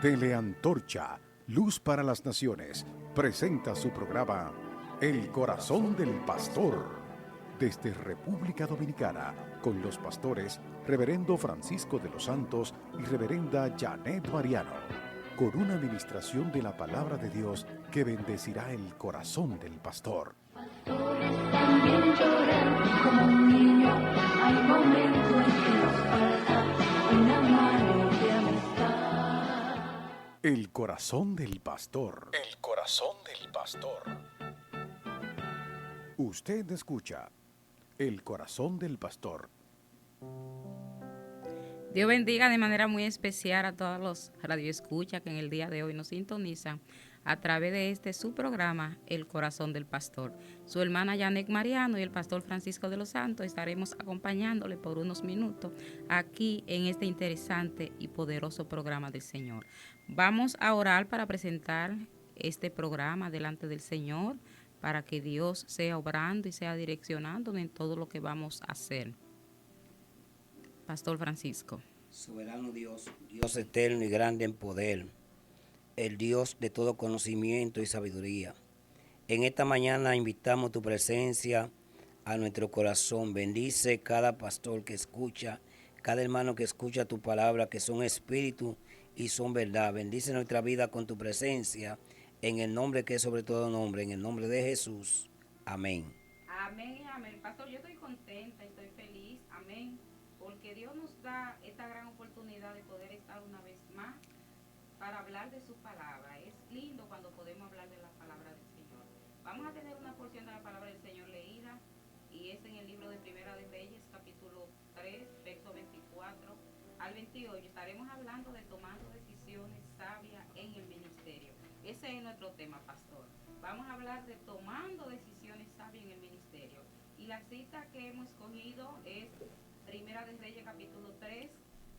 Teleantorcha, Luz para las Naciones, presenta su programa El Corazón del Pastor. Desde República Dominicana, con los pastores Reverendo Francisco de los Santos y Reverenda Janet Mariano, con una administración de la Palabra de Dios que bendecirá el corazón del pastor. Pastores también lloran como un niño, hay momentos en que nos falta una mano de amistad. El corazón del pastor. El corazón del pastor. Usted escucha El corazón del pastor. Dios bendiga de manera muy especial a todos los radioescuchas que en el día de hoy nos sintonizan a través de este su programa, El Corazón del Pastor. Su hermana Janet Mariano y el pastor Francisco de los Santos estaremos acompañándole por unos minutos aquí en este interesante y poderoso programa del Señor. Vamos a orar para presentar este programa delante del Señor, para que Dios sea obrando y sea direccionándonos en todo lo que vamos a hacer. Pastor Francisco. Soberano Dios, Dios eterno y grande en poder, el Dios de todo conocimiento y sabiduría. En esta mañana invitamos tu presencia a nuestro corazón. Bendice cada pastor que escucha, cada hermano que escucha tu palabra, que son espíritu y son verdad. Bendice nuestra vida con tu presencia, en el nombre que es sobre todo nombre, en el nombre de Jesús. Amén. Amén y amén. Pastor, yo estoy contenta, estoy feliz, amén, porque Dios nos da esta gran oportunidad de poder estar una vez más para hablar de su palabra. Es lindo cuando podemos hablar de la palabra del Señor. Vamos a tener una porción de la palabra del Señor leída, y es en el libro de Primera de Reyes, capítulo 3, verso 24 al 28. Estaremos hablando de tomando decisiones sabias en el ministerio. Ese es nuestro tema, pastor. Vamos a hablar de tomando decisiones sabias en el ministerio. Y la cita que hemos escogido es Primera de Reyes, capítulo 3,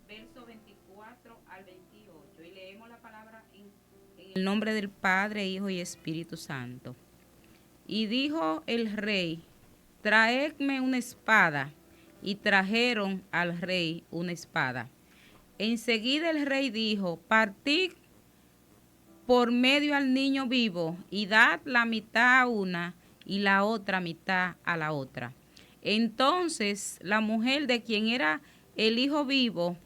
verso 24 al 28. Y leemos la palabra en el nombre del Padre, Hijo y Espíritu Santo. Y dijo el rey: traedme una espada. Y trajeron al rey una espada. Enseguida el rey dijo: partid por medio al niño vivo, y dad la mitad a una y la otra mitad a la otra. Entonces la mujer de quien era el hijo vivo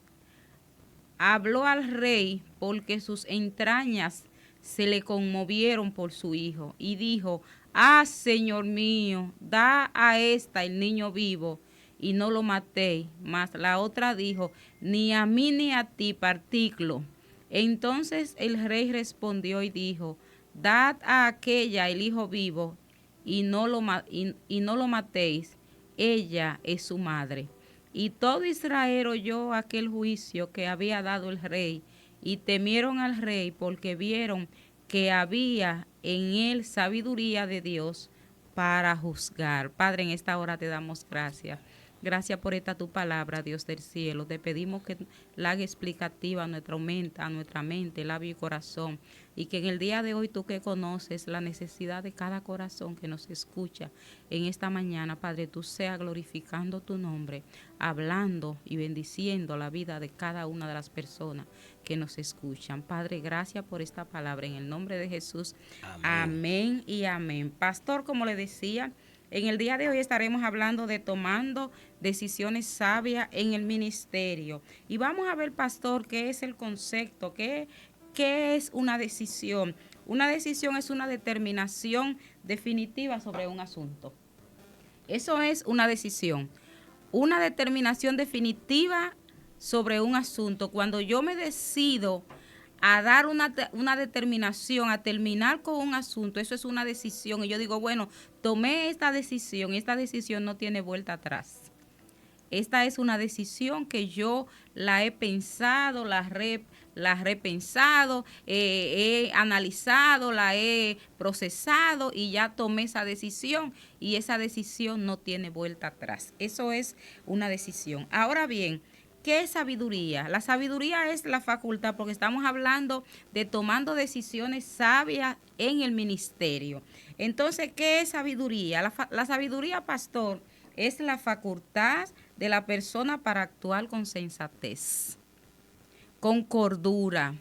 habló al rey, porque sus entrañas se le conmovieron por su hijo, y dijo: ah, señor mío, da a esta el niño vivo, y no lo matéis. Mas la otra dijo: ni a mí ni a ti partidlo. Entonces el rey respondió y dijo: dad a aquella el hijo vivo, y no lo matéis, ella es su madre. Y todo Israel oyó aquel juicio que había dado el rey, y temieron al rey, porque vieron que había en él sabiduría de Dios para juzgar. Padre, en esta hora te damos gracias. Gracias por esta tu palabra, Dios del cielo. Te pedimos que la haga explicativa a nuestra mente, labio y corazón. Y que en el día de hoy tú, que conoces la necesidad de cada corazón que nos escucha en esta mañana, Padre, tú seas glorificando tu nombre, hablando y bendiciendo la vida de cada una de las personas que nos escuchan. Padre, gracias por esta palabra. En el nombre de Jesús. Amén, amén y amén. Pastor, como le decía, en el día de hoy estaremos hablando de tomando decisiones sabias en el ministerio. Y vamos a ver, pastor, qué es el concepto, qué es una decisión. Una decisión es una determinación definitiva sobre un asunto. Eso es una decisión. Una determinación definitiva sobre un asunto. Cuando yo me decido a dar una determinación, a terminar con un asunto, eso es una decisión. Y yo digo, bueno, tomé esta decisión y esta decisión no tiene vuelta atrás. Esta es una decisión que yo la he pensado, la he repensado, he analizado, la he procesado y ya tomé esa decisión, y esa decisión no tiene vuelta atrás. Eso es una decisión. Ahora bien, ¿qué es sabiduría? La sabiduría es la facultad, porque estamos hablando de tomando decisiones sabias en el ministerio. Entonces, ¿qué es sabiduría? La sabiduría, pastor, es la facultad de la persona para actuar con sensatez, con cordura,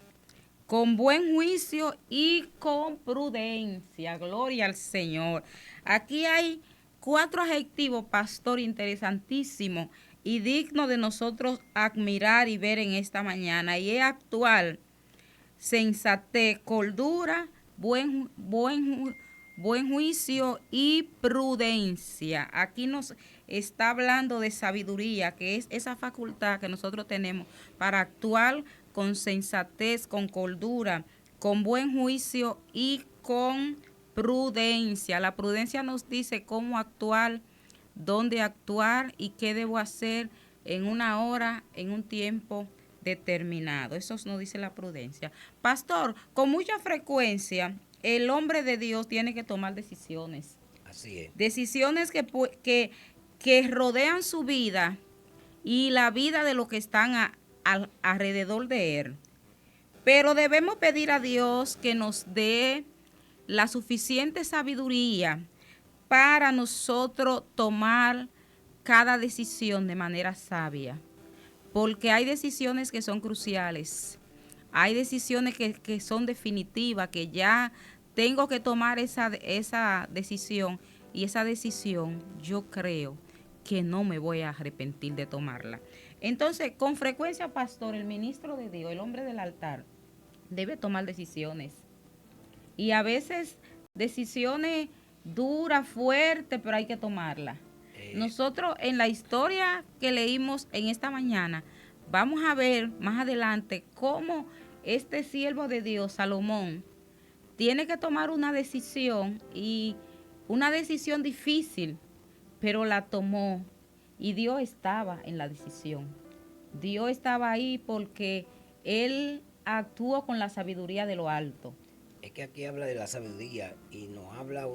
con buen juicio y con prudencia. Gloria al Señor. Aquí hay 4 adjetivos, pastor, interesantísimos y digno de nosotros admirar y ver en esta mañana. Y es actual, sensatez, cordura, buen juicio y prudencia. Aquí nos está hablando de sabiduría, que es esa facultad que nosotros tenemos para actuar con sensatez, con cordura, con buen juicio y con prudencia. La prudencia nos dice cómo actuar, dónde actuar y qué debo hacer en una hora, en un tiempo determinado. Eso nos dice la prudencia. Pastor, con mucha frecuencia el hombre de Dios tiene que tomar decisiones. Así es. Decisiones que rodean su vida y la vida de los que están alrededor de él. Pero debemos pedir a Dios que nos dé la suficiente sabiduría para nosotros tomar cada decisión de manera sabia. Porque hay decisiones que son cruciales. Hay decisiones que son definitivas, que ya tengo que tomar esa decisión. Y esa decisión yo creo que no me voy a arrepentir de tomarla. Entonces, con frecuencia, pastor, el ministro de Dios, el hombre del altar, debe tomar decisiones. Y a veces decisiones duras, fuertes, pero hay que tomarlas. Nosotros en la historia que leímos en esta mañana, vamos a ver más adelante cómo este siervo de Dios, Salomón, tiene que tomar una decisión y una decisión difícil, pero la tomó y Dios estaba en la decisión. Dios estaba ahí porque Él actuó con la sabiduría de lo alto. Es que aquí habla de la sabiduría y nos habla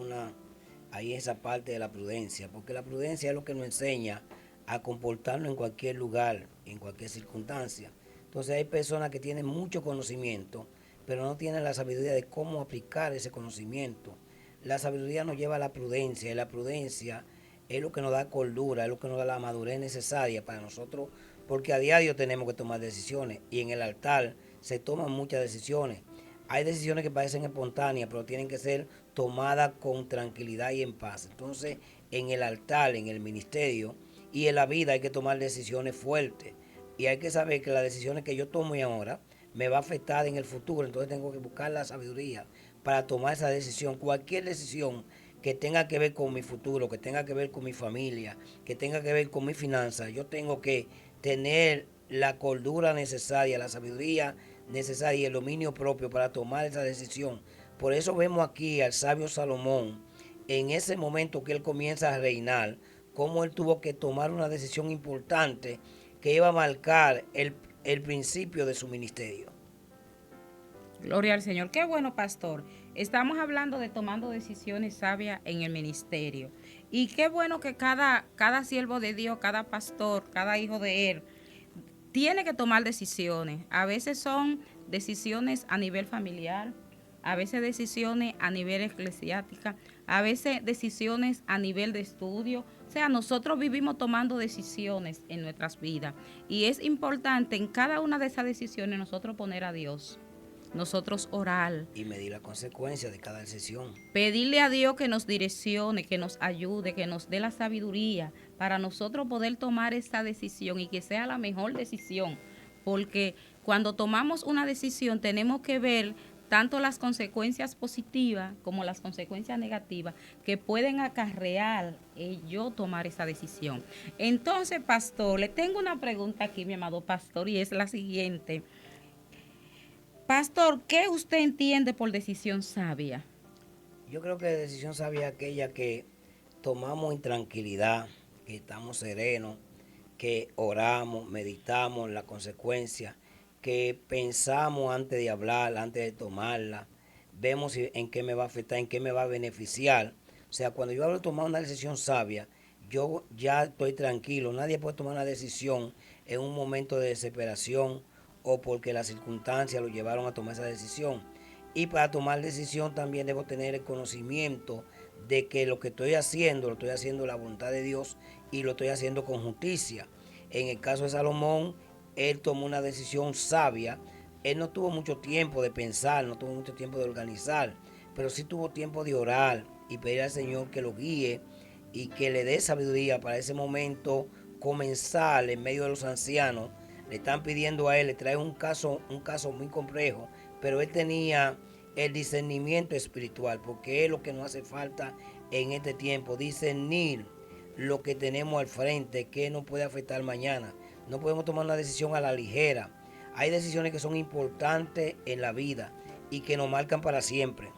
ahí esa parte de la prudencia, porque la prudencia es lo que nos enseña a comportarnos en cualquier lugar, en cualquier circunstancia. Entonces hay personas que tienen mucho conocimiento, pero no tienen la sabiduría de cómo aplicar ese conocimiento. La sabiduría nos lleva a la prudencia, y la prudencia es lo que nos da cordura, es lo que nos da la madurez necesaria para nosotros, porque a diario tenemos que tomar decisiones, y en el altar se toman muchas decisiones. Hay decisiones que parecen espontáneas, pero tienen que ser tomadas con tranquilidad y en paz. Entonces, en el altar, en el ministerio y en la vida hay que tomar decisiones fuertes. Y hay que saber que las decisiones que yo tomo ahora me va a afectar en el futuro. Entonces tengo que buscar la sabiduría para tomar esa decisión. Cualquier decisión que tenga que ver con mi futuro, que tenga que ver con mi familia, que tenga que ver con mi finanzas, yo tengo que tener la cordura necesaria, la sabiduría necesaria y el dominio propio para tomar esa decisión. Por eso vemos aquí al sabio Salomón, en ese momento que él comienza a reinar, cómo él tuvo que tomar una decisión importante que iba a marcar el principio de su ministerio. Gloria al Señor. Qué bueno, pastor. Estamos hablando de tomando decisiones sabias en el ministerio. Y qué bueno que cada siervo de Dios, cada pastor, cada hijo de él, tiene que tomar decisiones. A veces son decisiones a nivel familiar, a veces decisiones a nivel eclesiástica, a veces decisiones a nivel de estudio. O sea, nosotros vivimos tomando decisiones en nuestras vidas. Y es importante en cada una de esas decisiones nosotros poner a Dios. Nosotros orar. Y medir las consecuencias de cada decisión. Pedirle a Dios que nos direccione, que nos ayude, que nos dé la sabiduría para nosotros poder tomar esa decisión y que sea la mejor decisión. Porque cuando tomamos una decisión tenemos que ver tanto las consecuencias positivas como las consecuencias negativas que pueden acarrear yo tomar esa decisión. Entonces, pastor, le tengo una pregunta aquí, mi amado pastor, y es la siguiente. Pastor, ¿qué usted entiende por decisión sabia? Yo creo que decisión sabia es aquella que tomamos en tranquilidad, que estamos serenos, que oramos, meditamos la consecuencia, que pensamos antes de hablar, antes de tomarla, vemos en qué me va a afectar, en qué me va a beneficiar. O sea, cuando yo hablo de tomar una decisión sabia, yo ya estoy tranquilo. Nadie puede tomar una decisión en un momento de desesperación o porque las circunstancias lo llevaron a tomar esa decisión. Y para tomar decisión también debo tener el conocimiento de que lo que estoy haciendo, lo estoy haciendo la voluntad de Dios y lo estoy haciendo con justicia. En el caso de Salomón, él tomó una decisión sabia él no tuvo mucho tiempo de pensar, no tuvo mucho tiempo de organizar, pero sí tuvo tiempo de orar y pedir al Señor que lo guíe y que le dé sabiduría para ese momento comenzar en medio de los ancianos. Le están pidiendo a él, le trae un caso muy complejo, pero él tenía el discernimiento espiritual, porque es lo que nos hace falta en este tiempo, discernir lo que tenemos al frente, que nos puede afectar mañana. No podemos tomar una decisión a la ligera. Hay decisiones que son importantes en la vida y que nos marcan para siempre.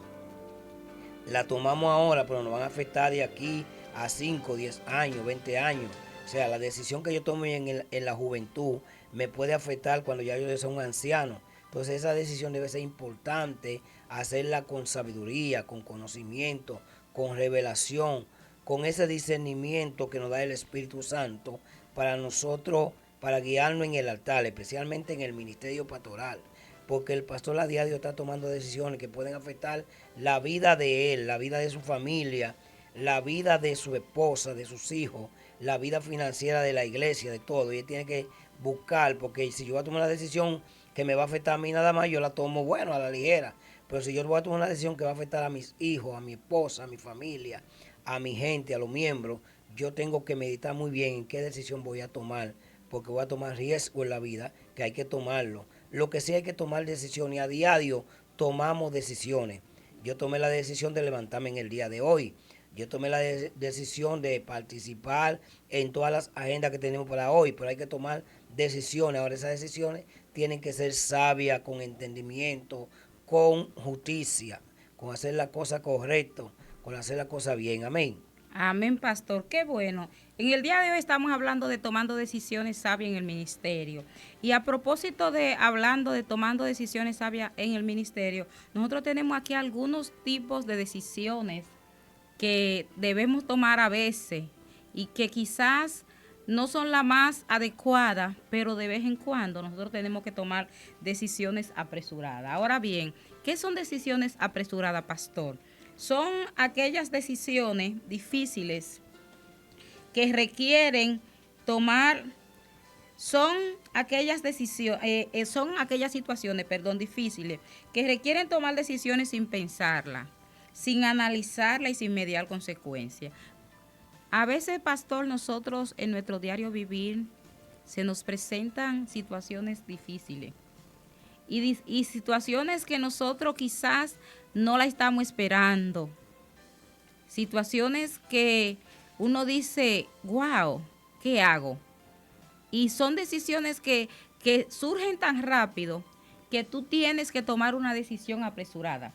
La tomamos ahora, pero nos van a afectar de aquí a 5, 10 años, 20 años. O sea, la decisión que yo tome en la juventud me puede afectar cuando ya yo sea un anciano. Entonces esa decisión debe ser importante, hacerla con sabiduría, con conocimiento, con revelación, con ese discernimiento que nos da el Espíritu Santo para nosotros, para guiarnos en el altar, especialmente en el ministerio pastoral. Porque el pastor a diario está tomando decisiones que pueden afectar la vida de él, la vida de su familia, la vida de su esposa, de sus hijos, la vida financiera de la iglesia, de todo. Y él tiene que buscar, porque si yo voy a tomar una decisión que me va a afectar a mí nada más, yo la tomo, bueno, a la ligera. Pero si yo voy a tomar una decisión que va a afectar a mis hijos, a mi esposa, a mi familia, a mi gente, a los miembros, yo tengo que meditar muy bien en qué decisión voy a tomar, porque voy a tomar riesgo en la vida, que hay que tomarlo. Lo que sí hay que tomar decisiones, a diario tomamos decisiones. Yo tomé la decisión de levantarme en el día de hoy. Yo tomé la decisión de participar en todas las agendas que tenemos para hoy, pero hay que tomar decisiones. Ahora esas decisiones tienen que ser sabias, con entendimiento, con justicia, con hacer la cosa correcta, con hacer la cosa bien. Amén. Amén, pastor. Qué bueno. En el día de hoy estamos hablando de tomando decisiones sabias en el ministerio. Y a propósito de hablando de tomando decisiones sabias en el ministerio, nosotros tenemos aquí algunos tipos de decisiones que debemos tomar a veces y que quizás no son las más adecuadas, pero de vez en cuando nosotros tenemos que tomar decisiones apresuradas. Ahora bien, ¿qué son decisiones apresuradas, pastor? Son aquellas decisiones difíciles que requieren tomar, son aquellas decisiones, son aquellas situaciones, difíciles que requieren tomar decisiones sin pensarla, sin analizarla y sin mediar consecuencias. A veces, pastor, nosotros en nuestro diario vivir se nos presentan situaciones difíciles y situaciones que nosotros quizás no la estamos esperando. Situaciones que uno dice, wow, ¿qué hago? Y son decisiones que surgen tan rápido que tú tienes que tomar una decisión apresurada.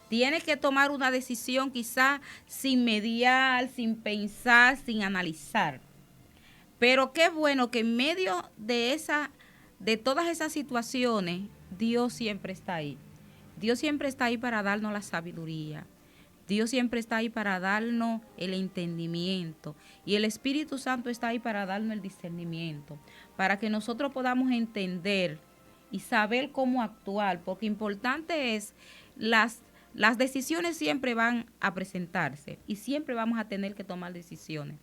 Tienes que tomar una decisión quizás sin mediar, sin pensar, sin analizar. Pero qué bueno que en medio de todas esas situaciones, Dios siempre está ahí. Dios siempre está ahí para darnos la sabiduría. Dios siempre está ahí para darnos el entendimiento. Y el Espíritu Santo está ahí para darnos el discernimiento. Para que nosotros podamos entender y saber cómo actuar. Porque importante es, las decisiones siempre van a presentarse. Y siempre vamos a tener que tomar decisiones.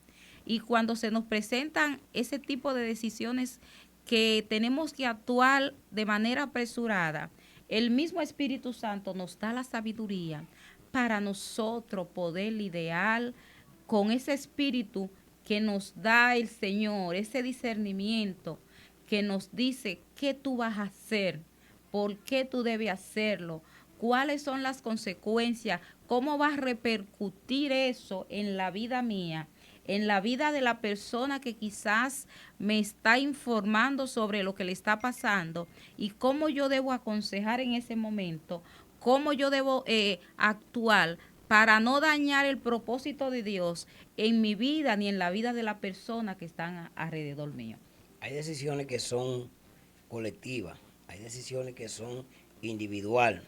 Y cuando se nos presentan ese tipo de decisiones que tenemos que actuar de manera apresurada, el mismo Espíritu Santo nos da la sabiduría para nosotros poder lidiar con ese espíritu que nos da el Señor, ese discernimiento que nos dice qué tú vas a hacer, por qué tú debes hacerlo, cuáles son las consecuencias, cómo va a repercutir eso en la vida mía, en la vida de la persona que quizás me está informando sobre lo que le está pasando y cómo yo debo aconsejar en ese momento, cómo yo debo actuar para no dañar el propósito de Dios en mi vida ni en la vida de la persona que están alrededor mío. Hay decisiones que son colectivas, hay decisiones que son individuales.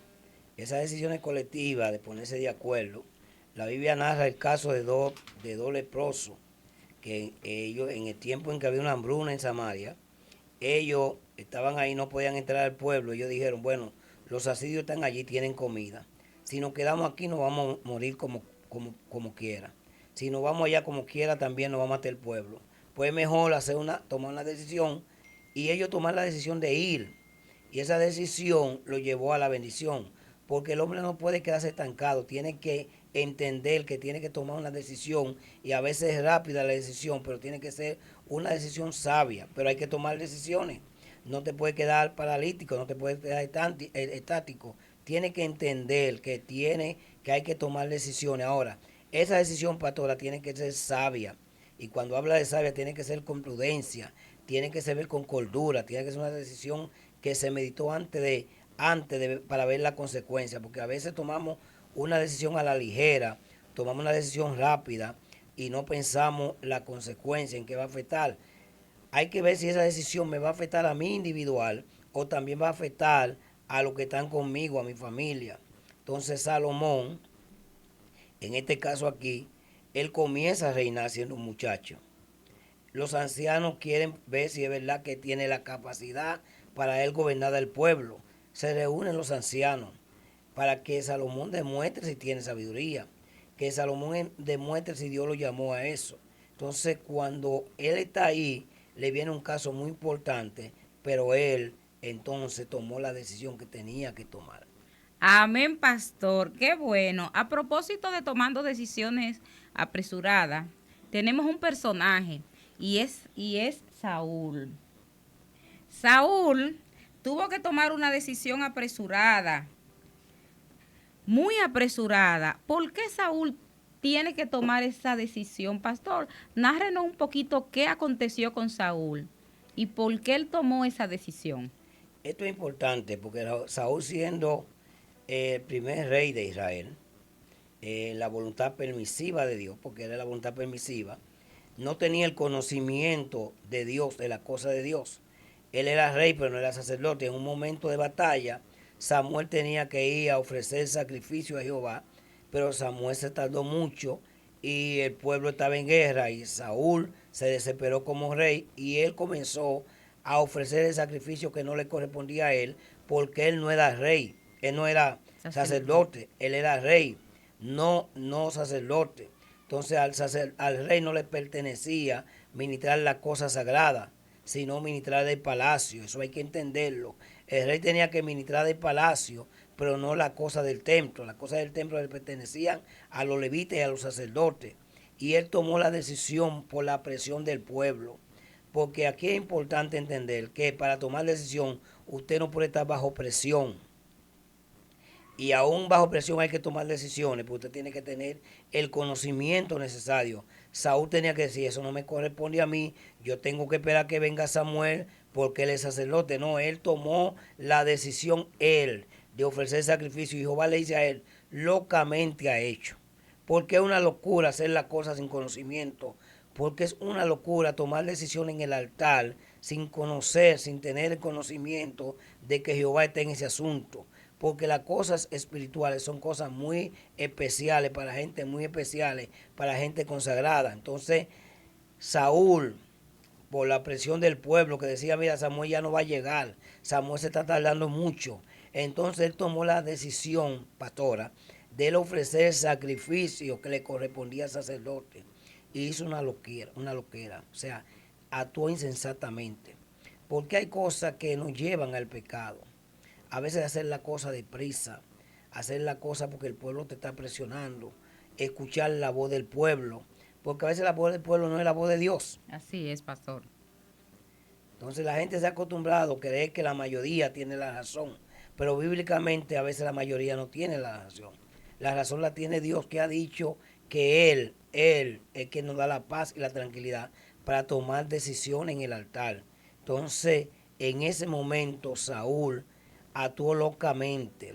Esas decisiones colectivas de ponerse de acuerdo, la Biblia narra el caso de dos leprosos, que ellos en el tiempo en que había una hambruna en Samaria, ellos estaban ahí, no podían entrar al pueblo. Ellos dijeron, bueno, los asirios están allí, tienen comida. Si nos quedamos aquí nos vamos a morir como quiera. Si nos vamos allá como quiera también nos va a matar el pueblo. Pues mejor tomar una decisión y ellos tomar la decisión de ir. Y esa decisión lo llevó a la bendición. Porque el hombre no puede quedarse estancado, tiene que entender que tiene que tomar una decisión y a veces es rápida la decisión, pero tiene que ser una decisión sabia, pero hay que tomar decisiones. No te puedes quedar paralítico, no te puedes quedar estático. Tiene que entender que hay que tomar decisiones. Ahora, esa decisión, pastora, tiene que ser sabia. Y cuando habla de sabia, tiene que ser con prudencia, tiene que ser con cordura, tiene que ser una decisión que se meditó para ver la consecuencia, porque a veces tomamos una decisión a la ligera, tomamos una decisión rápida y no pensamos la consecuencia en qué va a afectar. Hay que ver si esa decisión me va a afectar a mí individual o también va a afectar a los que están conmigo, a mi familia. Entonces Salomón, en este caso aquí, él comienza a reinar siendo un muchacho. Los ancianos quieren ver si es verdad que tiene la capacidad para él gobernar el pueblo. Se reúnen los ancianos para que Salomón demuestre si tiene sabiduría, que Salomón demuestre si Dios lo llamó a eso. Entonces, cuando él está ahí, le viene un caso muy importante, pero él entonces tomó la decisión que tenía que tomar. Amén, pastor. Qué bueno. A propósito de tomando decisiones apresuradas, tenemos un personaje y es Saúl. Saúl tuvo que tomar una decisión apresurada, muy apresurada. ¿Por qué Saúl tiene que tomar esa decisión, pastor? Nárrenos un poquito qué aconteció con Saúl y por qué él tomó esa decisión. Esto es importante porque Saúl siendo el primer rey de Israel, la voluntad permisiva de Dios, porque era la voluntad permisiva, no tenía el conocimiento de Dios, de la cosa de Dios. Él era rey, pero no era sacerdote. En un momento de batalla, Samuel tenía que ir a ofrecer sacrificio a Jehová, pero Samuel se tardó mucho y el pueblo estaba en guerra y Saúl se desesperó como rey y él comenzó a ofrecer el sacrificio que no le correspondía a él porque él no era rey, él no era sacerdote, él era rey, no sacerdote. Entonces al rey no le pertenecía ministrar la cosa sagrada, sino ministrar del palacio. Eso hay que entenderlo. El rey tenía que ministrar del palacio, pero no la cosa del templo. Las cosas del templo le pertenecían a los levitas y a los sacerdotes. Y él tomó la decisión por la presión del pueblo. Porque aquí es importante entender que para tomar decisión usted no puede estar bajo presión. Y aún bajo presión hay que tomar decisiones, porque usted tiene que tener el conocimiento necesario. Saúl tenía que decir, eso no me corresponde a mí, yo tengo que esperar que venga Samuel porque él es sacerdote. No, él tomó la decisión, él, de ofrecer sacrificio. Y Jehová le dice a él, locamente ha hecho. Porque es una locura hacer las cosas sin conocimiento. Porque es una locura tomar decisiones en el altar sin conocer, sin tener el conocimiento de que Jehová está en ese asunto. Porque las cosas espirituales son cosas muy especiales para gente muy especiales, para gente consagrada. Entonces, Saúl, por la presión del pueblo que decía, mira, Samuel ya no va a llegar, Samuel se está tardando mucho. Entonces él tomó la decisión, pastora, de él ofrecer el sacrificio que le correspondía al sacerdote. Y hizo una loquera, o sea, actuó insensatamente. Porque hay cosas que nos llevan al pecado. A veces hacer la cosa deprisa, hacer la cosa porque el pueblo te está presionando, escuchar la voz del pueblo, porque a veces la voz del pueblo no es la voz de Dios. Así es, pastor. Entonces la gente se ha acostumbrado a creer que la mayoría tiene la razón, pero bíblicamente a veces la mayoría no tiene la razón. La razón la tiene Dios, que ha dicho que Él es quien nos da la paz y la tranquilidad para tomar decisiones en el altar. Entonces, en ese momento Saúl actuó locamente.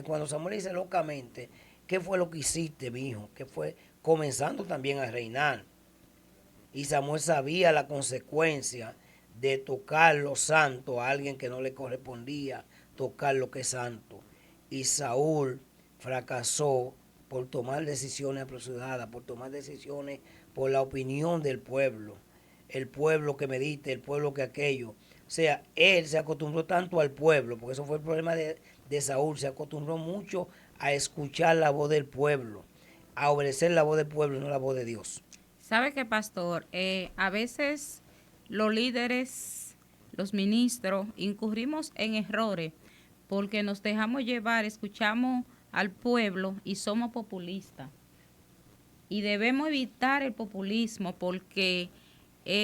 Cuando Samuel dice locamente, ¿qué fue lo que hiciste, mi hijo? Que fue comenzando también a reinar. Y Samuel sabía la consecuencia de tocar lo santo a alguien que no le correspondía tocar lo que es santo. Y Saúl fracasó por tomar decisiones apresuradas, por tomar decisiones por la opinión del pueblo. El pueblo que medite, el pueblo que aquello. O sea, él se acostumbró tanto al pueblo, porque eso fue el problema de Saúl, se acostumbró mucho a escuchar la voz del pueblo, a obedecer la voz del pueblo y no la voz de Dios. ¿Sabe qué, pastor? A veces los líderes los ministros, incurrimos en errores porque nos dejamos llevar, escuchamos al pueblo y somos populistas. Y debemos evitar el populismo porque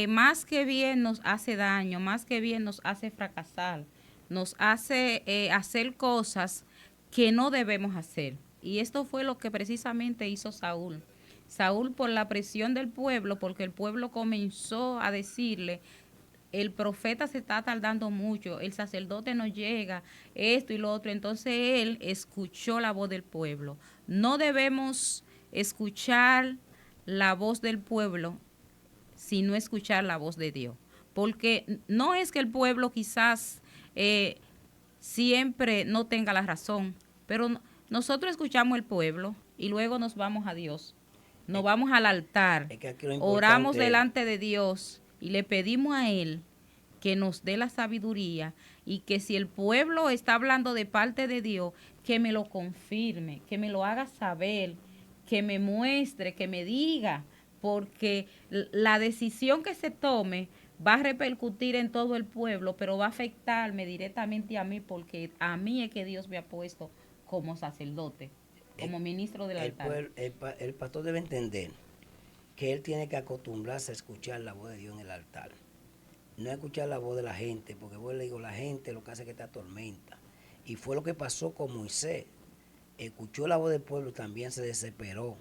más que bien nos hace daño, más que bien nos hace fracasar, nos hace hacer cosas que no debemos hacer. Y esto fue lo que precisamente hizo Saúl. Saúl, por la presión del pueblo, porque el pueblo comenzó a decirle, el profeta se está tardando mucho, el sacerdote no llega, esto y lo otro. Entonces él escuchó la voz del pueblo. No debemos escuchar la voz del pueblo, sino escuchar la voz de Dios. Porque no es que el pueblo quizás siempre no tenga la razón, pero nosotros escuchamos el pueblo y luego nos vamos a Dios. Nos vamos al altar, Es que aquí lo oramos importante delante de Dios y le pedimos a Él que nos dé la sabiduría y que si el pueblo está hablando de parte de Dios, que me lo confirme, que me lo haga saber, que me muestre, que me diga, porque la decisión que se tome va a repercutir en todo el pueblo, pero va a afectarme directamente a mí, porque a mí es que Dios me ha puesto como sacerdote, como ministro del altar. El pastor debe entender que él tiene que acostumbrarse a escuchar la voz de Dios en el altar. No escuchar la voz de la gente, porque vos le digo, la gente lo que hace es que te atormenta. Y fue lo que pasó con Moisés. Escuchó la voz del pueblo, también se desesperó.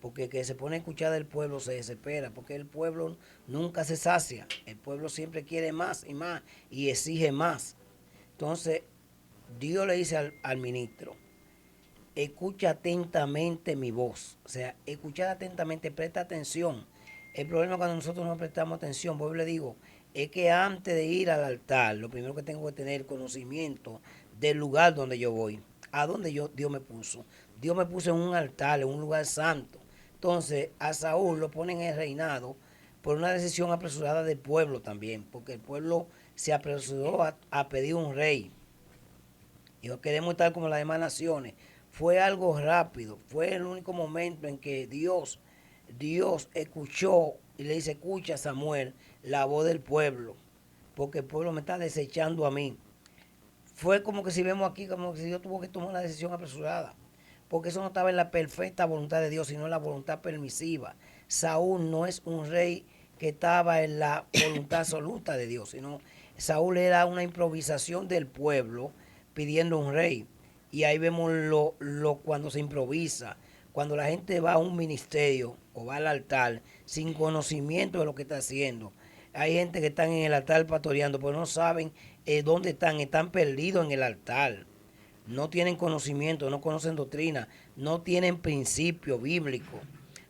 Porque el que se pone a escuchar del pueblo se desespera, porque el pueblo nunca se sacia. El pueblo siempre quiere más y más y exige más. Entonces, Dios le dice al ministro, escucha atentamente mi voz. O sea, escuchar atentamente, presta atención. El problema cuando nosotros no prestamos atención, pues le digo, es que antes de ir al altar, lo primero que tengo que tener conocimiento del lugar donde yo voy, a donde Dios me puso. Dios me puso en un altar, en un lugar santo. Entonces, a Saúl lo ponen en el reinado por una decisión apresurada del pueblo también, porque el pueblo se apresuró a pedir un rey. Y no queremos estar como las demás naciones. Fue algo rápido, fue el único momento en que Dios escuchó y le dice, escucha Samuel, la voz del pueblo, porque el pueblo me está desechando a mí. Fue como que si vemos aquí, como que si Dios tuvo que tomar una decisión apresurada, porque eso no estaba en la perfecta voluntad de Dios, sino en la voluntad permisiva. Saúl no es un rey que estaba en la voluntad absoluta de Dios, sino Saúl era una improvisación del pueblo pidiendo un rey. Y ahí vemos cuando se improvisa, cuando la gente va a un ministerio o va al altar sin conocimiento de lo que está haciendo. Hay gente que están en el altar pastoreando, pero no saben dónde están perdidos en el altar. No tienen conocimiento, no conocen doctrina, no tienen principio bíblico.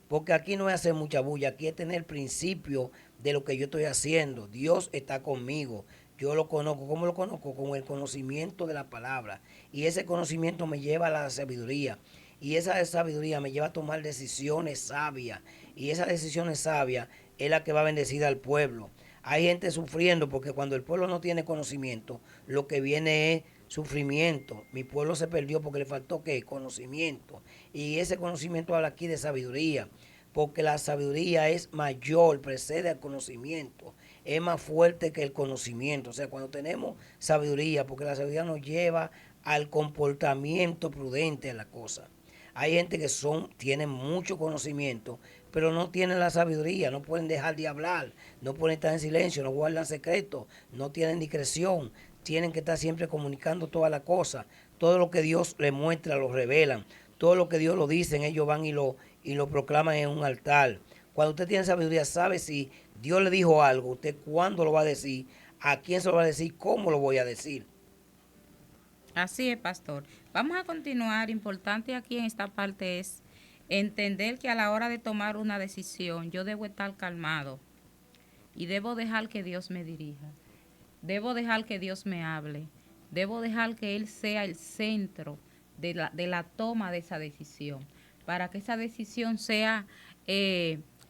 Porque aquí no es hacer mucha bulla, aquí es tener principio de lo que yo estoy haciendo. Dios está conmigo. Yo lo conozco. ¿Cómo lo conozco? Con el conocimiento de la palabra. Y ese conocimiento me lleva a la sabiduría. Y esa sabiduría me lleva a tomar decisiones sabias. Y esa decisiones sabias es la que va a bendecir al pueblo. Hay gente sufriendo porque cuando el pueblo no tiene conocimiento, lo que viene es sufrimiento. Mi pueblo se perdió porque le faltó ¿qué? Conocimiento. Y ese conocimiento habla aquí de sabiduría. Porque la sabiduría es mayor, precede al conocimiento. Es más fuerte que el conocimiento. O sea, cuando tenemos sabiduría, porque la sabiduría nos lleva al comportamiento prudente de la cosa. Hay gente que tienen mucho conocimiento, pero no tienen la sabiduría, no pueden dejar de hablar, no pueden estar en silencio, no guardan secretos, no tienen discreción, tienen que estar siempre comunicando todas las cosas. Todo lo que Dios les muestra lo revelan, todo lo que Dios lo dice, ellos van y lo proclaman en un altar. Cuando usted tiene sabiduría, sabe si Dios le dijo algo, usted cuándo lo va a decir, a quién se lo va a decir, cómo lo voy a decir. Así es, pastor. Vamos a continuar. Importante aquí en esta parte es entender que a la hora de tomar una decisión yo debo estar calmado y debo dejar que Dios me dirija. Debo dejar que Dios me hable. Debo dejar que Él sea el centro de la toma de esa decisión, para que esa decisión sea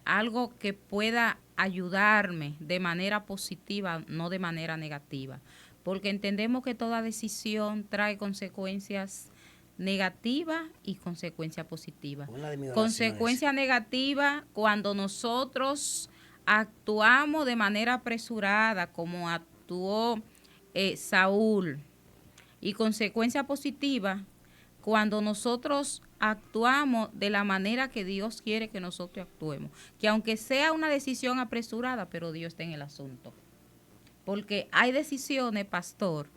algo que pueda ayudarme de manera positiva, no de manera negativa. Porque entendemos que toda decisión trae consecuencias negativas y consecuencias positivas. Consecuencia negativa cuando nosotros actuamos de manera apresurada, como actuó Saúl, y consecuencia positiva cuando nosotros actuamos de la manera que Dios quiere que nosotros actuemos, que aunque sea una decisión apresurada, pero Dios está en el asunto. Porque hay decisiones, pastor,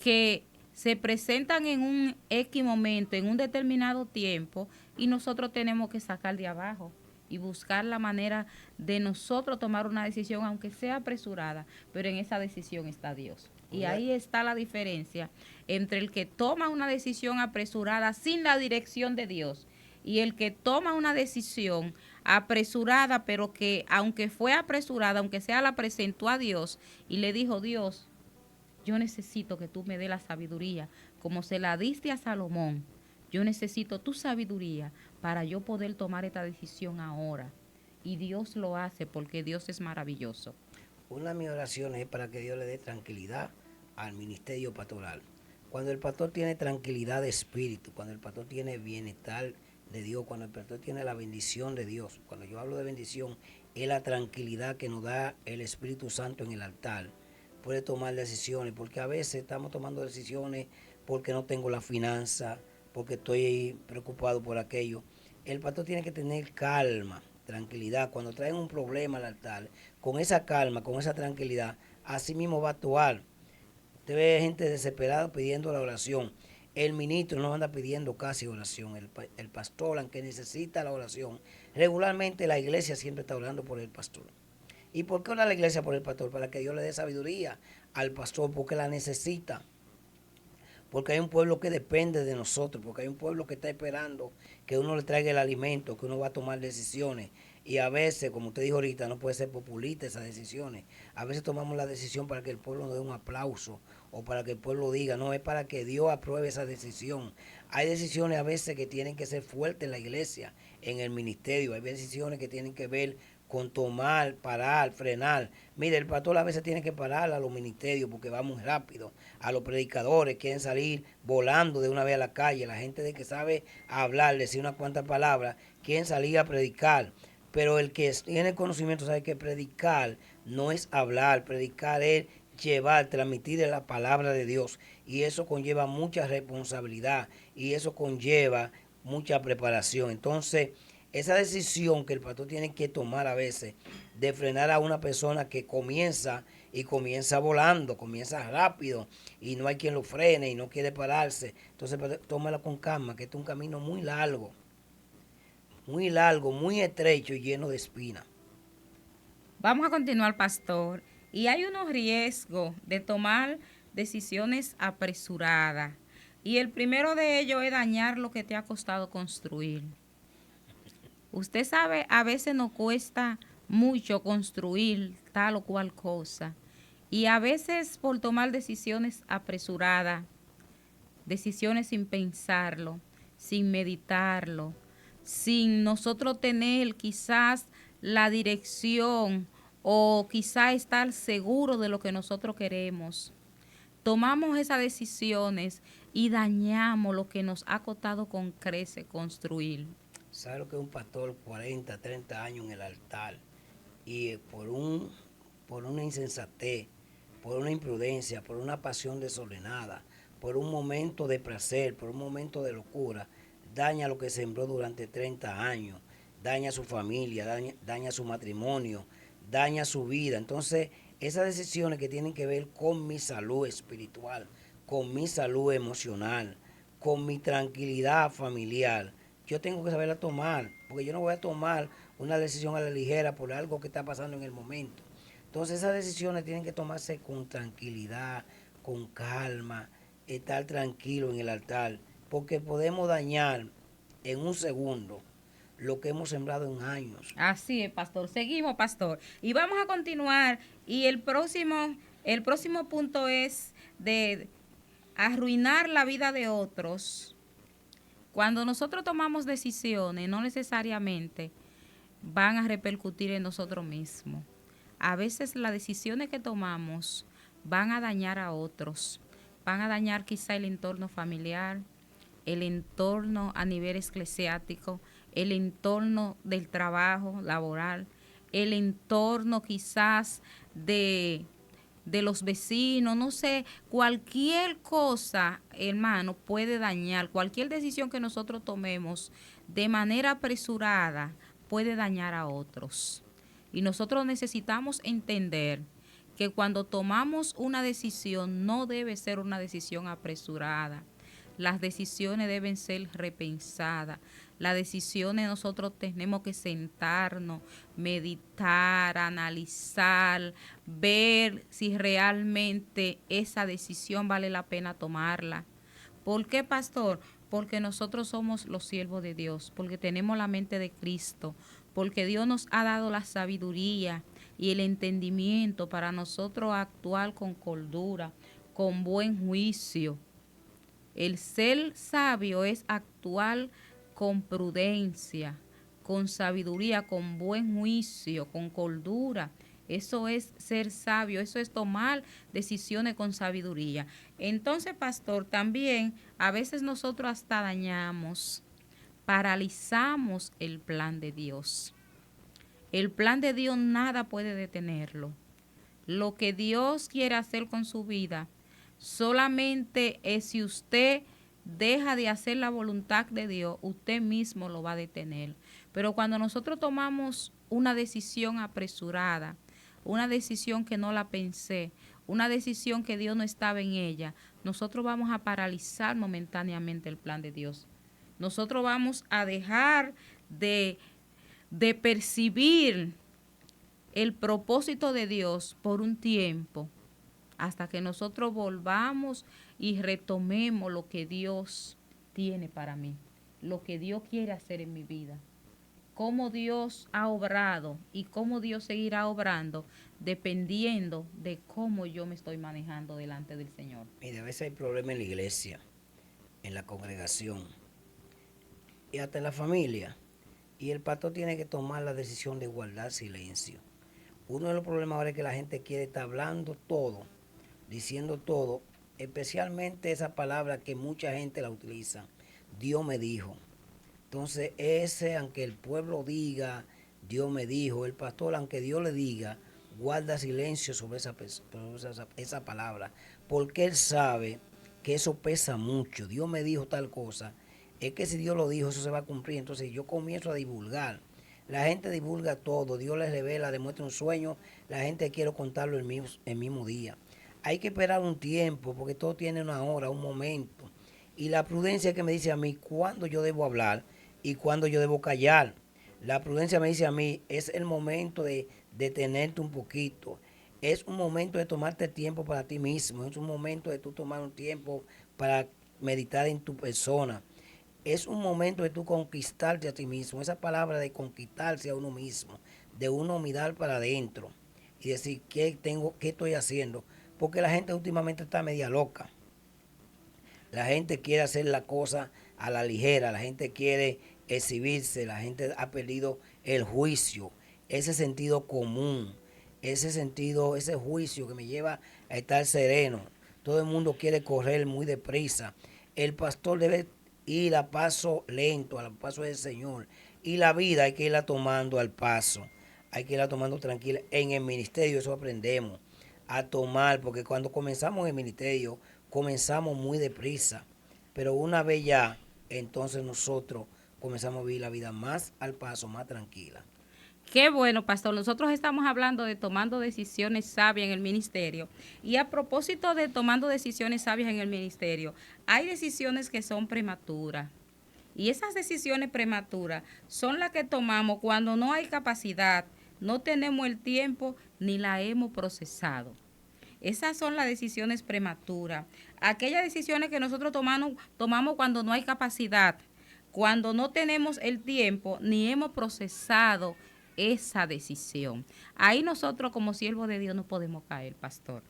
que se presentan en un X momento, en un determinado tiempo, y nosotros tenemos que sacar de abajo y buscar la manera de nosotros tomar una decisión, aunque sea apresurada, pero en esa decisión está Dios. Y ahí está la diferencia entre el que toma una decisión apresurada sin la dirección de Dios y el que toma una decisión apresurada, pero que aunque fue apresurada, aunque sea la presentó a Dios y le dijo: Dios, yo necesito que tú me dé la sabiduría, como se la diste a Salomón. Yo necesito tu sabiduría para yo poder tomar esta decisión ahora. Y Dios lo hace porque Dios es maravilloso. Una de mis oraciones es para que Dios le dé tranquilidad al ministerio pastoral. Cuando el pastor tiene tranquilidad de espíritu, cuando el pastor tiene bienestar de Dios, cuando el pastor tiene la bendición de Dios, cuando yo hablo de bendición, es la tranquilidad que nos da el Espíritu Santo en el altar. Puede tomar decisiones, porque a veces estamos tomando decisiones porque no tengo la finanza, porque estoy preocupado por aquello. El pastor tiene que tener calma, tranquilidad. Cuando traen un problema al altar, con esa calma, con esa tranquilidad, así mismo va a actuar. Usted ve gente desesperada pidiendo la oración. El ministro no anda pidiendo casi oración. El pastor, aunque necesita la oración, regularmente la iglesia siempre está orando por el pastor. ¿Y por qué ora la iglesia por el pastor? Para que Dios le dé sabiduría al pastor, porque la necesita. Porque hay un pueblo que depende de nosotros, porque hay un pueblo que está esperando que uno le traiga el alimento, que uno va a tomar decisiones. Y a veces, como usted dijo ahorita, no puede ser populista esas decisiones. A veces tomamos la decisión para que el pueblo nos dé un aplauso o para que el pueblo diga, no, es para que Dios apruebe esa decisión. Hay decisiones a veces que tienen que ser fuertes en la iglesia, en el ministerio. Hay decisiones que tienen que ver con tomar, parar, frenar. Mire, el pastor a veces tiene que parar a los ministerios porque va muy rápido. A los predicadores quieren salir volando de una vez a la calle. La gente de que sabe hablar, decir unas cuantas palabras, quieren salir a predicar. Pero el que tiene conocimiento sabe que predicar no es hablar, predicar es llevar, transmitir la palabra de Dios. Y eso conlleva mucha responsabilidad y eso conlleva mucha preparación. Entonces, esa decisión que el pastor tiene que tomar a veces de frenar a una persona que comienza volando, comienza rápido y no hay quien lo frene y no quiere pararse. Entonces, tómala con calma, que este es un camino muy largo, muy estrecho y lleno de espinas. Vamos a continuar, pastor. Y hay unos riesgos de tomar decisiones apresuradas. Y el primero de ellos es dañar lo que te ha costado construir. Usted sabe, a veces nos cuesta mucho construir tal o cual cosa. Y a veces por tomar decisiones apresuradas, decisiones sin pensarlo, sin meditarlo, sin nosotros tener quizás la dirección o quizás estar seguro de lo que nosotros queremos. Tomamos esas decisiones y dañamos lo que nos ha costado con creces construir. ¿Sabe lo que es un pastor 40, 30 años en el altar? Y por una insensatez, por una imprudencia, por una pasión desordenada, por un momento de placer, por un momento de locura, daña lo que sembró durante 30 años, daña su familia, daña su matrimonio, daña su vida. Entonces, esas decisiones que tienen que ver con mi salud espiritual, con mi salud emocional, con mi tranquilidad familiar, yo tengo que saberla tomar, porque yo no voy a tomar una decisión a la ligera por algo que está pasando en el momento. Entonces esas decisiones tienen que tomarse con tranquilidad, con calma, estar tranquilo en el altar, porque podemos dañar en un segundo lo que hemos sembrado en años. Así es, pastor. Seguimos, pastor. Y vamos a continuar. Y el próximo punto es de arruinar la vida de otros. Cuando nosotros tomamos decisiones, no necesariamente van a repercutir en nosotros mismos. A veces las decisiones que tomamos van a dañar a otros, van a dañar quizá el entorno familiar, el entorno a nivel eclesiástico, el entorno del trabajo laboral, el entorno quizás de de los vecinos, no sé, cualquier cosa, hermano, puede dañar. Cualquier decisión que nosotros tomemos de manera apresurada puede dañar a otros. Y nosotros necesitamos entender que cuando tomamos una decisión no debe ser una decisión apresurada. Las decisiones deben ser repensadas. Las decisiones nosotros tenemos que sentarnos, meditar, analizar, ver si realmente esa decisión vale la pena tomarla. ¿Por qué, pastor? Porque nosotros somos los siervos de Dios, porque tenemos la mente de Cristo, porque Dios nos ha dado la sabiduría y el entendimiento para nosotros actuar con cordura, con buen juicio. El ser sabio es actuar con prudencia, con sabiduría, con buen juicio, con cordura. Eso es ser sabio, eso es tomar decisiones con sabiduría. Entonces, pastor, también a veces nosotros hasta dañamos, paralizamos el plan de Dios. El plan de Dios nada puede detenerlo. Lo que Dios quiere hacer con su vida solamente es si usted deja de hacer la voluntad de Dios, usted mismo lo va a detener. Pero cuando nosotros tomamos una decisión apresurada, una decisión que no la pensé, una decisión que Dios no estaba en ella, nosotros vamos a paralizar momentáneamente el plan de Dios. Nosotros vamos a dejar de percibir el propósito de Dios por un tiempo, hasta que nosotros volvamos y retomemos lo que Dios tiene para mí, lo que Dios quiere hacer en mi vida, cómo Dios ha obrado y cómo Dios seguirá obrando, dependiendo de cómo yo me estoy manejando delante del Señor. Mire, a veces hay problemas en la iglesia, en la congregación y hasta en la familia. Y el pastor tiene que tomar la decisión de guardar silencio. Uno de los problemas ahora es que la gente quiere estar hablando todo, diciendo todo, especialmente esa palabra que mucha gente la utiliza, Dios me dijo. Entonces ese, aunque el pueblo diga, Dios me dijo, el pastor, aunque Dios le diga, guarda silencio sobre esa palabra, porque él sabe que eso pesa mucho. Dios me dijo tal cosa, es que si Dios lo dijo, eso se va a cumplir. Entonces yo comienzo a divulgar. La gente divulga todo, Dios les revela, demuestra un sueño, la gente quiere contarlo el mismo día. Hay que esperar un tiempo, porque todo tiene una hora, un momento. Y la prudencia que me dice a mí cuándo yo debo hablar y cuándo yo debo callar. La prudencia me dice a mí, es el momento de detenerte un poquito. Es un momento de tomarte tiempo para ti mismo. Es un momento de tú tomar un tiempo para meditar en tu persona. Es un momento de tú conquistarte a ti mismo. Esa palabra de conquistarse a uno mismo, de uno mirar para adentro y decir, ¿qué estoy haciendo? Porque la gente últimamente está media loca. La gente quiere hacer la cosa a la ligera, la gente quiere exhibirse, la gente ha perdido el juicio, ese sentido común, ese juicio que me lleva a estar sereno. Todo el mundo quiere correr muy deprisa. El pastor debe ir a paso lento, al paso del Señor. Y la vida hay que irla tomando al paso, hay que irla tomando tranquila. En el ministerio eso aprendemos a tomar, porque cuando comenzamos el ministerio, comenzamos muy deprisa. Pero una vez ya, entonces nosotros comenzamos a vivir la vida más al paso, más tranquila. Qué bueno, pastor. Nosotros estamos hablando de tomando decisiones sabias en el ministerio. Y a propósito de tomando decisiones sabias en el ministerio, hay decisiones que son prematuras. Y esas decisiones prematuras son las que tomamos cuando no hay capacidad, no tenemos el tiempo ni la hemos procesado. Esas son las decisiones prematuras. Aquellas decisiones que nosotros tomamos cuando no hay capacidad, cuando no tenemos el tiempo ni hemos procesado esa decisión. Ahí nosotros como siervos de Dios no podemos caer, pastor.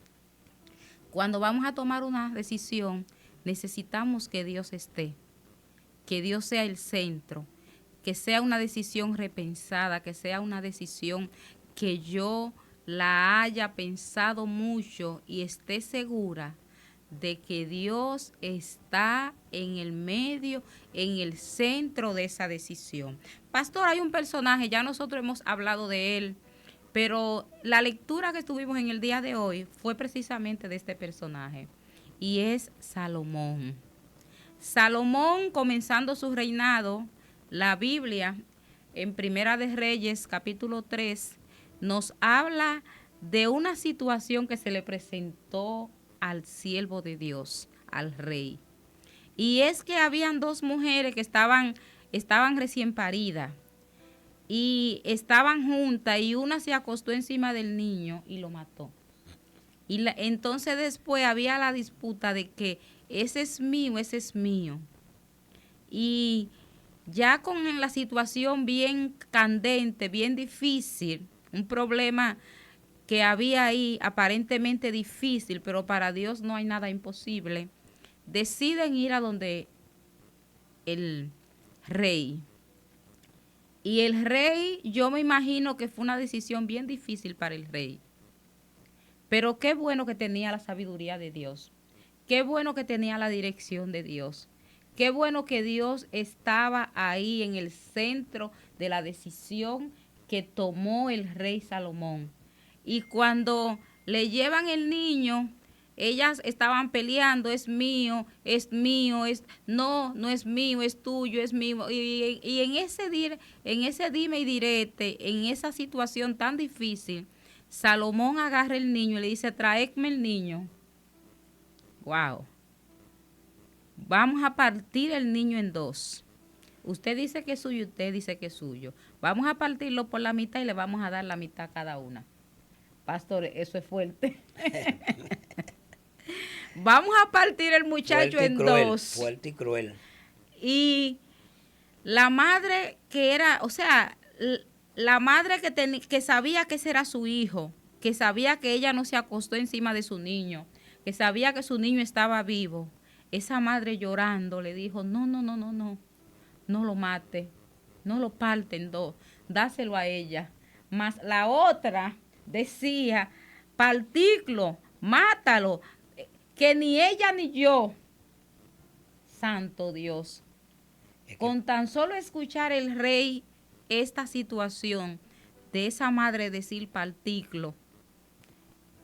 Cuando vamos a tomar una decisión, necesitamos que Dios esté, que Dios sea el centro, que sea una decisión repensada, que sea una decisión que yo la haya pensado mucho y esté segura de que Dios está en el medio, en el centro de esa decisión. Pastor, hay un personaje, ya nosotros hemos hablado de él Pero la lectura que tuvimos en el día de hoy fue precisamente de este personaje, y es Salomón. Salomón, comenzando su reinado, la Biblia en Primera de Reyes, capítulo 3, nos habla de una situación que se le presentó al siervo de Dios, al rey. Y es que habían dos mujeres que estaban recién paridas y estaban juntas, y una se acostó encima del niño y lo mató. Y entonces después había la disputa de que ese es mío, ese es mío. Y ya con la situación bien candente, bien difícil, un problema que había ahí aparentemente difícil, pero para Dios no hay nada imposible, deciden ir a donde el rey. Y el rey, yo me imagino que fue una decisión bien difícil para el rey. Pero qué bueno que tenía la sabiduría de Dios. Qué bueno que tenía la dirección de Dios. Qué bueno que Dios estaba ahí en el centro de la decisión que tomó el rey Salomón. Y cuando le llevan el niño, ellas estaban peleando, es mío, no es mío, es tuyo, es mío. Y en ese dime y direte, en esa situación tan difícil, Salomón agarra el niño y le dice, tráeme el niño. Wow. Vamos a partir el niño en dos. Usted dice que es suyo, usted dice que es suyo. Vamos a partirlo por la mitad y le vamos a dar la mitad a cada una. Pastor, eso es fuerte. Vamos a partir el muchacho en dos. Fuerte y cruel. Y la madre que era, o sea, la madre que sabía que ese era su hijo, que sabía que ella no se acostó encima de su niño, que sabía que su niño estaba vivo, esa madre llorando le dijo, no lo mate, no lo parte en dos, dáselo a ella. Mas la otra decía, partirlo, mátalo, que ni ella ni yo. Santo Dios. Con tan solo escuchar el rey esta situación de esa madre decir partirlo,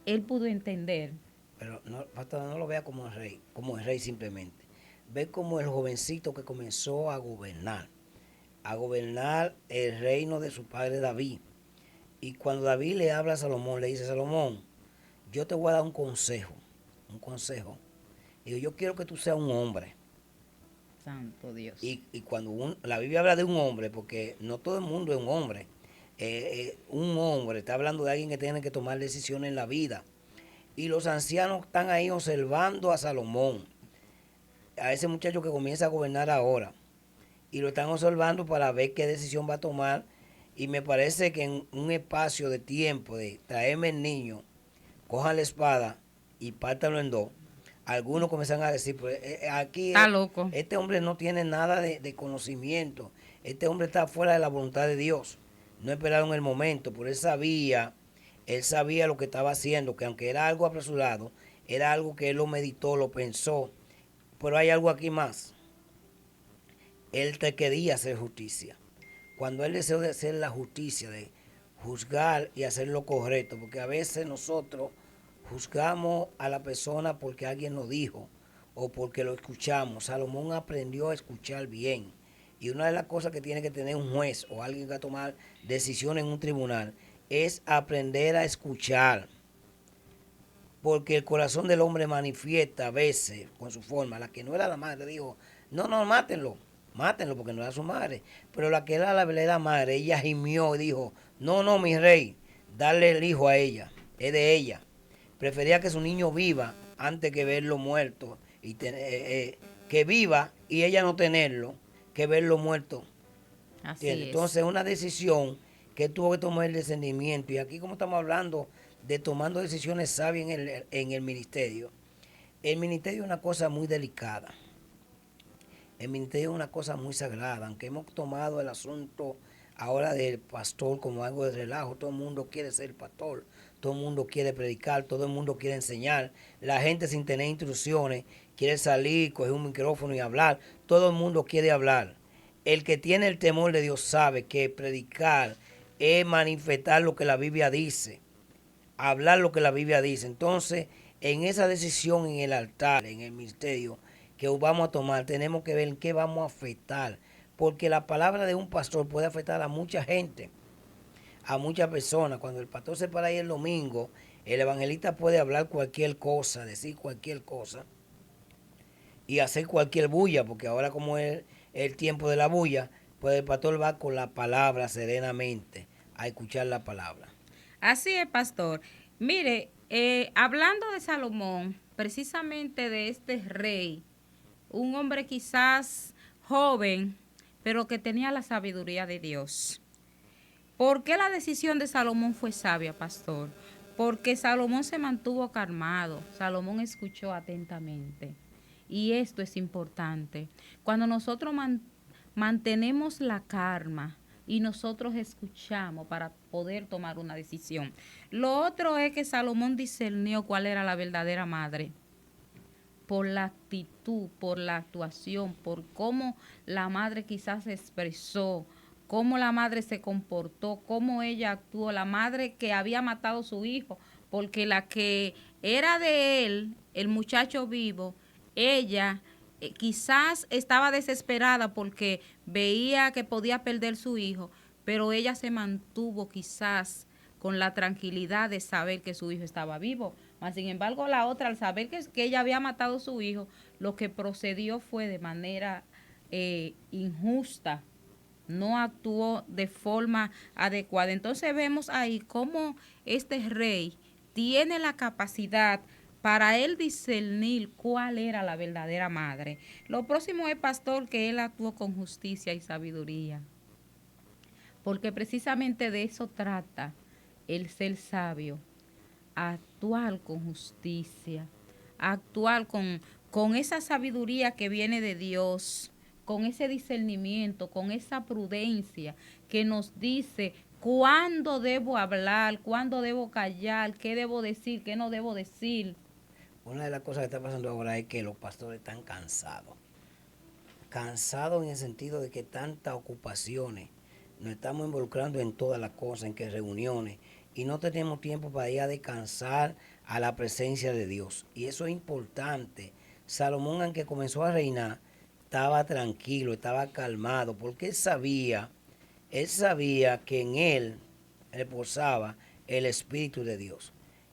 él pudo entender. Pero no, pastor, no lo vea como el rey simplemente. Ve como el jovencito que comenzó a gobernar el reino de su padre David. Y cuando David le habla a Salomón, le dice, Salomón, yo te voy a dar un consejo. Y yo quiero que tú seas un hombre. Santo Dios. Y cuando la Biblia habla de un hombre, porque no todo el mundo es un hombre. Un hombre está hablando de alguien que tiene que tomar decisiones en la vida. Y los ancianos están ahí observando a Salomón, a ese muchacho que comienza a gobernar ahora. Y lo están observando para ver qué decisión va a tomar. Y me parece que en un espacio de tiempo de traerme el niño, cojan la espada y pártanlo en dos, algunos comienzan a decir, pues aquí está loco. Este hombre no tiene nada de conocimiento, este hombre está fuera de la voluntad de Dios, no esperaron el momento, pero él sabía lo que estaba haciendo, que aunque era algo apresurado, era algo que él lo meditó, lo pensó, pero hay algo aquí más. Él te quería hacer justicia. Cuando él deseó de hacer la justicia, de juzgar y hacer lo correcto, porque a veces nosotros juzgamos a la persona porque alguien lo dijo o porque lo escuchamos. Salomón aprendió a escuchar bien. Y una de las cosas que tiene que tener un juez o alguien que va a tomar decisiones en un tribunal es aprender a escuchar. Porque el corazón del hombre manifiesta a veces con su forma. La que no era la madre dijo, no, mátenlo porque no era su madre. Pero la que era la verdadera madre, ella gimió y dijo, no, mi rey, darle el hijo a ella, es de ella. Prefería que su niño viva antes que verlo muerto, y que viva y ella no tenerlo, que verlo muerto. Así es. Entonces, una decisión que tuvo que tomar el discernimiento. Y aquí, como estamos hablando de tomando decisiones sabias en el ministerio es una cosa muy delicada. El ministerio es una cosa muy sagrada, aunque hemos tomado el asunto ahora del pastor como algo de relajo. Todo el mundo quiere ser pastor, todo el mundo quiere predicar, todo el mundo quiere enseñar. La gente sin tener instrucciones quiere salir, coger un micrófono y hablar. Todo el mundo quiere hablar. El que tiene el temor de Dios sabe que predicar es manifestar lo que la Biblia dice, hablar lo que la Biblia dice. Entonces, en esa decisión en el altar, en el ministerio que vamos a tomar, tenemos que ver en qué vamos a afectar, porque la palabra de un pastor puede afectar a mucha gente, a muchas personas. Cuando el pastor se para ahí el domingo, el evangelista puede hablar cualquier cosa, decir cualquier cosa y hacer cualquier bulla, porque ahora como es el tiempo de la bulla, pues el pastor va con la palabra serenamente a escuchar la palabra. Así es, pastor. Mire, hablando de Salomón, precisamente de este rey, un hombre quizás joven, pero que tenía la sabiduría de Dios. ¿Por qué la decisión de Salomón fue sabia, pastor? Porque Salomón se mantuvo calmado, Salomón escuchó atentamente. Y esto es importante. Cuando nosotros mantenemos la calma y nosotros escuchamos para poder tomar una decisión. Lo otro es que Salomón discernió cuál era la verdadera madre. Por la actitud, por la actuación, por cómo la madre quizás se expresó, cómo la madre se comportó, cómo ella actuó, la madre que había matado a su hijo, porque la que era de él, el muchacho vivo, ella quizás estaba desesperada porque veía que podía perder su hijo, pero ella se mantuvo quizás con la tranquilidad de saber que su hijo estaba vivo. Mas, sin embargo, la otra, al saber que ella había matado a su hijo, lo que procedió fue de manera injusta, no actuó de forma adecuada. Entonces vemos ahí cómo este rey tiene la capacidad para él discernir cuál era la verdadera madre. Lo próximo es, pastor, que él actuó con justicia y sabiduría, porque precisamente de eso trata el ser sabio, actuar con justicia, actuar con esa sabiduría que viene de Dios, con ese discernimiento, con esa prudencia que nos dice cuándo debo hablar, cuándo debo callar, qué debo decir, qué no debo decir. Una de las cosas que está pasando ahora es que los pastores están cansados. Cansados en el sentido de que tantas ocupaciones, nos estamos involucrando en todas las cosas, en que reuniones, y no tenemos tiempo para ir a descansar a la presencia de Dios. Y eso es importante. Salomón, aunque comenzó a reinar, estaba tranquilo, estaba calmado, porque él sabía que en él reposaba el Espíritu de Dios.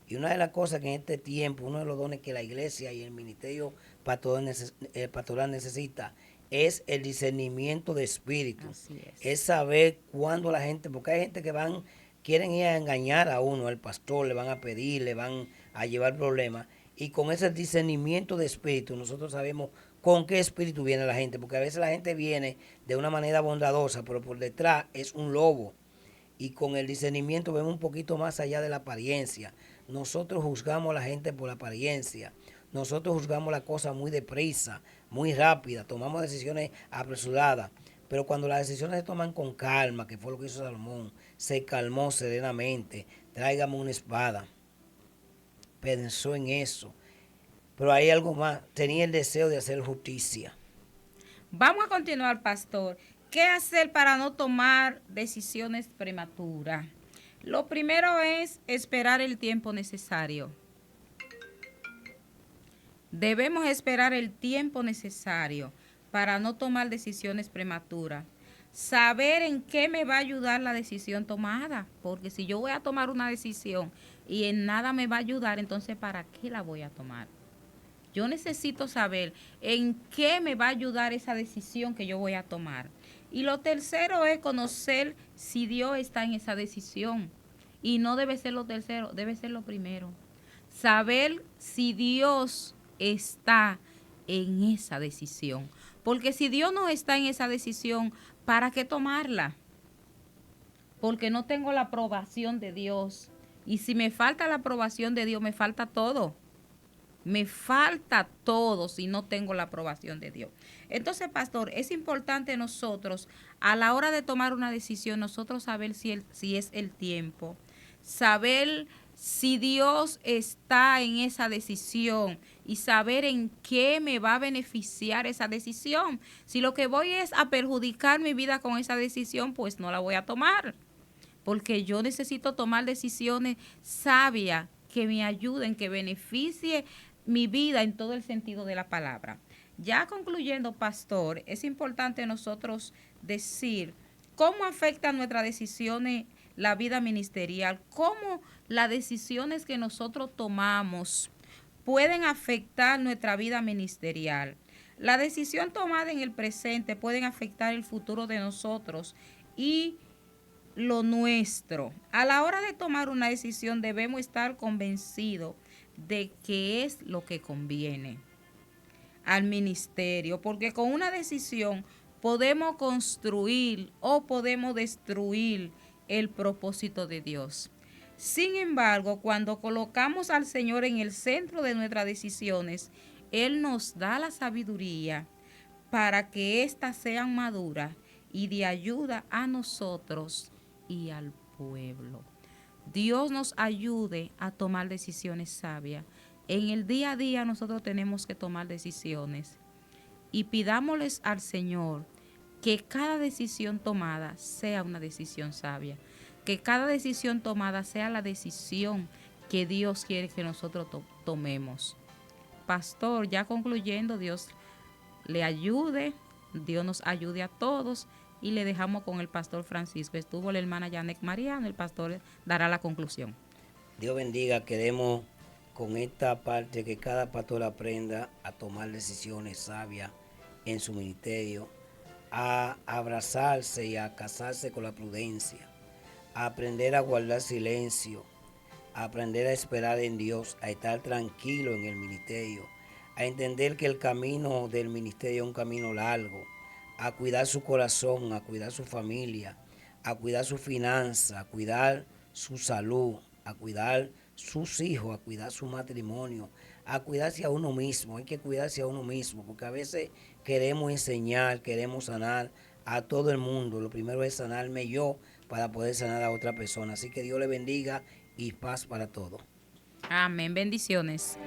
Y una de las cosas que en este tiempo, uno de los dones que la iglesia y el ministerio pastoral necesita, es el discernimiento de espíritu. Es saber cuándo la gente, porque hay gente que quieren ir a engañar a uno, al pastor, le van a pedir, le van a llevar problemas. Y con ese discernimiento de espíritu, nosotros sabemos con qué espíritu viene la gente, porque a veces la gente viene de una manera bondadosa, pero por detrás es un lobo. Y con el discernimiento vemos un poquito más allá de la apariencia. Nosotros juzgamos a la gente por la apariencia. Nosotros juzgamos la cosa muy deprisa, muy rápida, tomamos decisiones apresuradas. Pero cuando las decisiones se toman con calma, que fue lo que hizo Salomón, se calmó serenamente, tráigame una espada. Pensó en eso. Pero hay algo más, tenía el deseo de hacer justicia. Vamos a continuar, pastor. ¿Qué hacer para no tomar decisiones prematuras? Lo primero es esperar el tiempo necesario. Debemos esperar el tiempo necesario para no tomar decisiones prematuras. Saber en qué me va a ayudar la decisión tomada, porque si yo voy a tomar una decisión y en nada me va a ayudar, entonces ¿para qué la voy a tomar? Yo necesito saber en qué me va a ayudar esa decisión que yo voy a tomar. Y lo tercero es conocer si Dios está en esa decisión. Y no debe ser lo tercero, debe ser lo primero. Saber si Dios está en esa decisión. Porque si Dios no está en esa decisión, ¿para qué tomarla? Porque no tengo la aprobación de Dios. Y si me falta la aprobación de Dios, me falta todo. Me falta todo si no tengo la aprobación de Dios. Entonces, pastor, es importante nosotros, a la hora de tomar una decisión, nosotros saber si es el tiempo, saber si Dios está en esa decisión y saber en qué me va a beneficiar esa decisión. Si lo que voy es a perjudicar mi vida con esa decisión, pues no la voy a tomar. porque yo necesito tomar decisiones sabias que me ayuden, que beneficie mi vida en todo el sentido de la palabra. Ya concluyendo, pastor, es importante nosotros decir cómo afectan nuestras decisiones la vida ministerial, cómo las decisiones que nosotros tomamos pueden afectar nuestra vida ministerial. La decisión tomada en el presente pueden afectar el futuro de nosotros y lo nuestro. A la hora de tomar una decisión debemos estar convencidos de que es lo que conviene al ministerio, porque con una decisión podemos construir o podemos destruir el propósito de Dios. Sin embargo, cuando colocamos al Señor en el centro de nuestras decisiones, Él nos da la sabiduría para que éstas sean maduras y de ayuda a nosotros y al pueblo. Dios nos ayude a tomar decisiones sabias. En el día a día nosotros tenemos que tomar decisiones y pidámosles al Señor que cada decisión tomada sea una decisión sabia, que cada decisión tomada sea la decisión que Dios quiere que nosotros tomemos. Pastor, ya concluyendo, Dios le ayude, Dios nos ayude a todos y le dejamos con el pastor Francisco. Estuvo la hermana Yanek Mariano, el pastor dará la conclusión. Dios bendiga, queremos con esta parte que cada pastor aprenda a tomar decisiones sabias en su ministerio, a abrazarse y a casarse con la prudencia, a aprender a guardar silencio, a aprender a esperar en Dios, a estar tranquilo en el ministerio, a entender que el camino del ministerio es un camino largo, a cuidar su corazón, a cuidar su familia, a cuidar su finanza, a cuidar su salud, a cuidar sus hijos, a cuidar su matrimonio, a cuidarse a uno mismo. Hay que cuidarse a uno mismo, porque a veces queremos enseñar, queremos sanar a todo el mundo. Lo primero es sanarme yo para poder sanar a otra persona. Así que Dios le bendiga y paz para todos. Amén. Bendiciones.